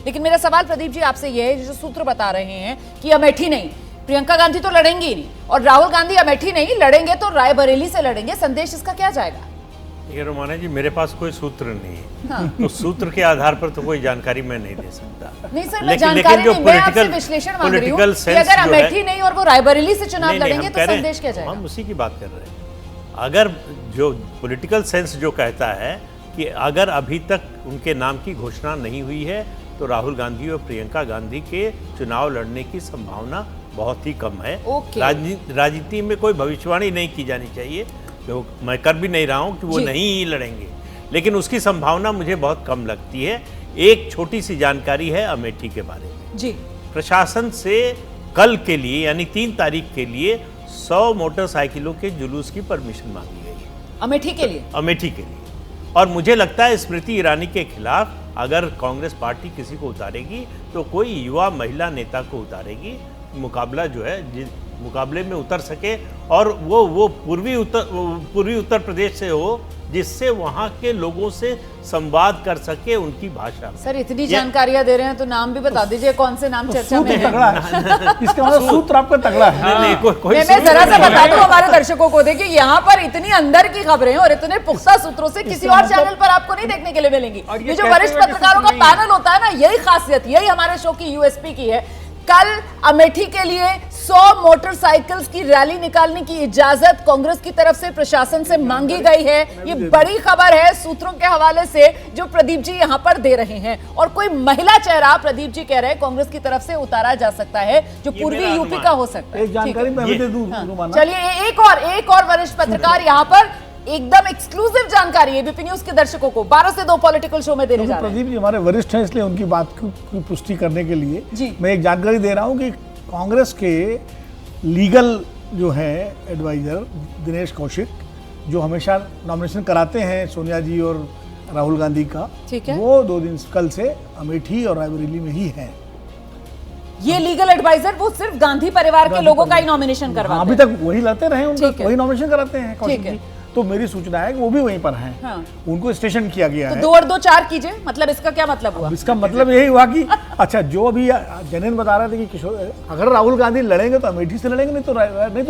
लेकिन मेरा सवाल प्रदीप जी आपसे ये है, जो सूत्र बता रहे हैं कि अमेठी नहीं, प्रियंका गांधी तो लड़ेंगी ही नहीं, और राहुल गांधी अमेठी नहीं लड़ेंगे तो रायबरेली से लड़ेंगे, संदेश इसका क्या जाएगा? ये रोमाना जी, मेरे पास कोई सूत्र नहीं है। हाँ। तो सूत्र के आधार पर तो कोई जानकारी मैं नहीं दे सकता। नहीं सर, मैं जानकारी नहीं, मैं आपसे विश्लेषण मांग रही हूँ कि अगर अमेठी नहीं और वो रायबरेली से चुनाव लड़ेंगे तो संदेश क्या जाएगा? हम उसी की बात कर रहे हैं। अगर जो पॉलिटिकल सेंस जो कहता है कि अगर अभी तक उनके नाम की घोषणा नहीं हुई है तो राहुल गांधी और प्रियंका गांधी के चुनाव लड़ने की संभावना बहुत ही कम है। राजनीति में कोई भविष्यवाणी नहीं की जानी चाहिए, तो मैं कर भी नहीं रहा हूं कि वो नहीं ही लड़ेंगे, लेकिन उसकी संभावना मुझे बहुत कम लगती है। एक छोटी सी जानकारी है अमेठी के बारे में जी। प्रशासन से कल के लिए यानी 3 तारीख के लिए 100 मोटरसाइकिलों के जुलूस की परमिशन मांगी गई है अमेठी के लिए। अमेठी के लिए। और मुझे लगता है स्मृति ईरानी के खिलाफ अगर कांग्रेस पार्टी किसी को उतारेगी तो कोई युवा महिला नेता को उतारेगी। मुकाबला जो है जिस मुकाबले में उतर सके और वो पूर्वी उत्तर प्रदेश से हो, जिससे वहां के लोगों से संवाद कर सके उनकी भाषा में। सर इतनी जानकारियां दे रहे हैं तो नाम भी बता दीजिए, कौन से नाम चर्चा में है? इसका मतलब सूत्र आपका तगड़ा है। मैं जरा सा बता दूं हमारे दर्शकों को, देखिए यहाँ पर इतनी अंदर की खबरें और इतने पुख्ता सूत्रों से किसी और चैनल पर आपको नहीं देखने के लिए मिलेंगी। ये जो वरिष्ठ पत्रकारों का पैनल होता है ना, यही खासियत, यही हमारे शो की यूएसपी की है। कल अमेठी के लिए 100 मोटरसाइकिल्स की रैली निकालने की इजाजत कांग्रेस की तरफ से प्रशासन से मांगी गई है। ये बड़ी खबर है सूत्रों के हवाले से जो प्रदीप जी यहां पर दे रहे हैं। और कोई महिला चेहरा प्रदीप जी कह रहे हैं कांग्रेस की तरफ से उतारा जा सकता है, जो पूर्वी यूपी का हो सकता है। एक जानकारी मैं भी दे दूं। चलिए एक और वरिष्ठ पत्रकार यहां पर एकदम एक्सक्लूसिव जानकारी है एबीपी न्यूज के दर्शकों को 12 से 2 पॉलिटिकल शो में देने जा रहे हैं। प्रदीप जी हमारे वरिष्ठ हैं, इसलिए उनकी बात की पुष्टि करने के लिए मैं एक जानकारी दे रहा हूं कि कांग्रेस के लीगल जो है एडवाइजर दिनेश कौशिक, जो हमेशा नॉमिनेशन कराते हैं सोनिया जी और राहुल गांधी का, वो 2 दिन कल से अमेठी और रायबरेली में ही है। ये लीगल एडवाइजर वो सिर्फ गांधी परिवार के लोगों का ही नॉमिनेशन करवाते हैं। अभी तक वही लड़ते रहे, उनका वही नॉमिनेशन कराते हैं कौशिक जी। तो मेरी सूचना है कि वो भी वहीं पर हैं। हाँ। उनको स्टेशन किया गया है। 2 और 2 4 कीजिए, मतलब इसका क्या मतलब हुआ? इसका मतलब यही हुआ कि अच्छा, जो अभी जनन बता रहे थे कि किशोर अगर राहुल गांधी लड़ेंगे तो अमेठी से लड़ेंगे, नहीं तो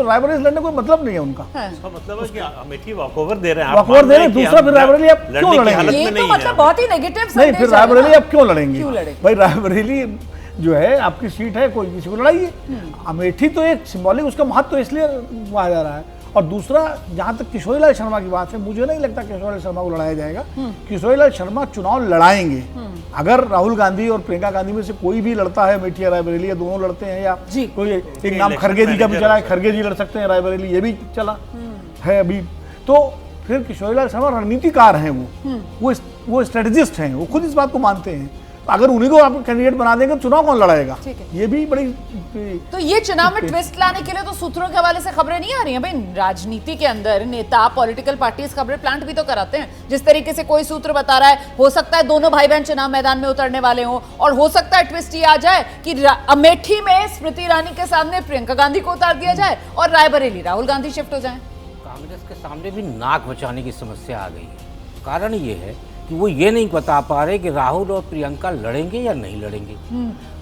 रायबरेली से लड़ने कोई मतलब नहीं है उनका। इसका मतलब है कि अमेठी वॉकओवर दे रहे हैं, वॉकओवर दे रहे हैं, दूसरा फिर रायबरेली अब क्यों लड़ेंगे? ये तो मतलब बहुत ही नेगेटिव नहीं, फिर रायबरेली अब क्यों लड़ेंगे भाई? रायबरेली जो है आपकी सीट है, कोई किसी को लड़ाइए। अमेठी तो एक सिंबॉलिक, उसका महत्व इसलिए कहा जा रहा है। और दूसरा, जहां तक किशोरीलाल शर्मा की बात है, मुझे नहीं लगता किशोरीलाल शर्मा को लड़ाया जाएगा। किशोरीलाल शर्मा चुनाव लड़ाएंगे। अगर राहुल गांधी और प्रियंका गांधी में से कोई भी लड़ता है अमेठी या रायबरेली, या दोनों लड़ते हैं, या कोई एक नाम खरगे जी का भी चला है, खरगे जी लड़ सकते हैं रायबरेली, ये भी चला है अभी, तो फिर किशोरीलाल शर्मा रणनीतिकार हैं, वो स्ट्रेटेजिस्ट हैं, वो खुद इस बात को मानते हैं। अगर उन्हीं को आप कैंडिडेट बना देंगे तो चुनाव कौन लड़ाएगा? ये भी बड़ी तो ये चुनाव में ट्विस्ट लाने के लिए तो सूत्रों के हवाले से खबरें नहीं आ रही हैं भाई। राजनीति के अंदर नेता, पॉलिटिकल पार्टीज खबरें प्लांट भी तो कराते हैं। जिस तरीके से कोई सूत्र बता रहा है, हो सकता है दोनों भाई बहन चुनाव मैदान में उतरने वाले हों, और हो सकता है ट्विस्ट ये आ जाए कि अमेठी में स्मृति ईरानी के सामने प्रियंका गांधी को उतार दिया जाए और रायबरेली राहुल गांधी शिफ्ट हो जाए। कांग्रेस के सामने भी नाक बचाने की समस्या आ गई है। कारण ये है कि वो ये नहीं बता पा रहे कि राहुल और प्रियंका लड़ेंगे या नहीं लड़ेंगे।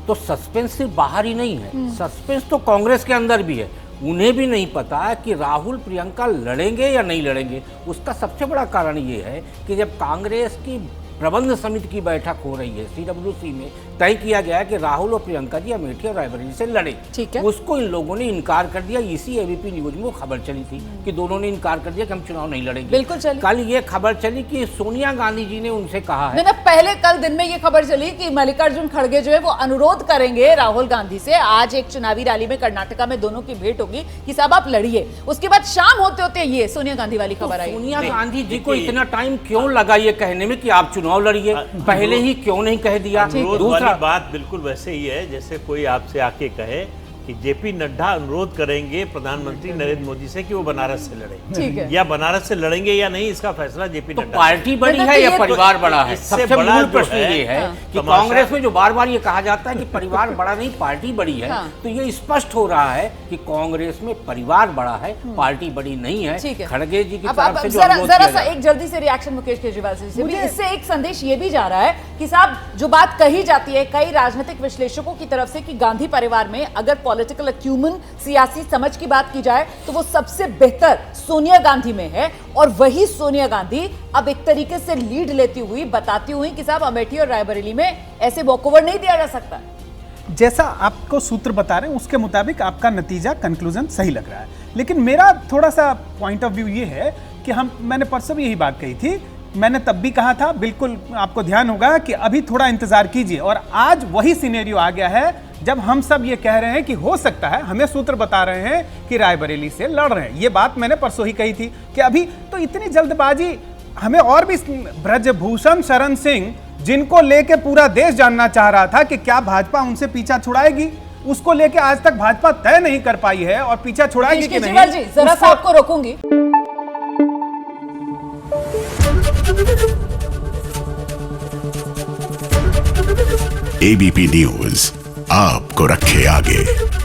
तो सस्पेंस सिर्फ बाहर ही नहीं है, सस्पेंस तो कांग्रेस के अंदर भी है। उन्हें भी नहीं पता कि राहुल प्रियंका लड़ेंगे या नहीं लड़ेंगे। उसका सबसे बड़ा कारण ये है कि जब कांग्रेस की प्रबंध समिति की बैठक हो रही है CWC में, तय किया गया है कि राहुल और प्रियंका जी अमेठी और रायबरेली से लड़े। ठीक है। उसको इन लोगों ने इनकार कर दिया। इसी एबीपी न्यूज में वो खबर चली थी कि दोनों ने इनकार कर दिया कि हम चुनाव नहीं लड़ेंगे। बिल्कुल चली। कल ये खबर चली कि सोनिया गांधी जी ने उनसे कहा है, पहले कल दिन में ये खबर चली कि मल्लिकार्जुन खड़गे जो है वो अनुरोध करेंगे राहुल गांधी से, आज एक चुनावी रैली में कर्नाटका में दोनों की भेंट होगी कि साहब आप लड़िए। उसके बाद शाम होते होते ये सोनिया गांधी वाली खबर आई। सोनिया गांधी जी को इतना टाइम क्यों लगा ये कहने में कि आप चुनाव लड़िए? पहले ही क्यों नहीं कह दिया? दूसरा बात बिल्कुल वैसे ही है जैसे कोई आपसे आके कहे कि जेपी नड्डा अनुरोध करेंगे प्रधानमंत्री नरेंद्र मोदी से कि वो बनारस से ठीक है। लड़े, या बनारस से लड़ेंगे या नहीं, इसका फैसला जेपी तो नड्डा पार्टी बड़ी मतलब है तो या ये परिवार बड़ा है? इससे सबसे बड़ा मूल जो प्रश्न है, ये है कि तमाशा- कांग्रेस में जो बार बार ये कहा जाता है कि परिवार बड़ा नहीं पार्टी बड़ी है, हाँ। तो ये स्पष्ट हो रहा है कि कांग्रेस में परिवार बड़ा है, पार्टी बड़ी नहीं है। ठीक है। खड़गे जी की अब तरफ से जो जरा अनुरोध जरा किया सा जा रहा एक जल्दी से रिएक्शन मुकेश केजरीवाल से भी, इससे एक संदेश ये भी जा रहा है कि साहब जो बात कही जाती है कई राजनीतिक विश्लेषकों की तरफ से कि गांधी परिवार में अगर पॉलिटिकल अक्यूमन, सियासी समझ की बात की जाए तो वो सबसे बेहतर सोनिया गांधी में है, और वही सोनिया गांधी अब एक तरीके से लीड लेती हुई बताती हुई कि साहब अमेठी और रायबरेली में ऐसे वॉकओवर नहीं दिया जा सकता। जैसा आपको सूत्र बता रहे हैं उसके मुताबिक आपका नतीजा कंक्लूजन सही लग रहा है, लेकिन मेरा थोड़ा सा पॉइंट ऑफ व्यू ये है कि मैंने परसों भी यही बात कही थी, मैंने तब भी कहा था, बिल्कुल आपको ध्यान होगा कि अभी थोड़ा इंतजार कीजिए, और आज वही सिनेरियो आ गया है जब हम सब ये कह रहे हैं कि हो सकता है, हमें सूत्र बता रहे हैं कि रायबरेली से लड़ रहे हैं। ये बात मैंने परसों ही कही थी कि अभी तो इतनी जल्दबाजी, हमें और भी ब्रजभूषण शरण सिंह जिनको लेके पूरा देश जानना चाह रहा था कि क्या भाजपा उनसे पीछा छुड़ाएगी, उसको लेके आज तक भाजपा तय नहीं कर पाई है और पीछा छुड़ाएगी कि नहीं। केजरीवाल जी जरा सा आपको रोकूंगी। एबीपी न्यूज आपको रखे आगे।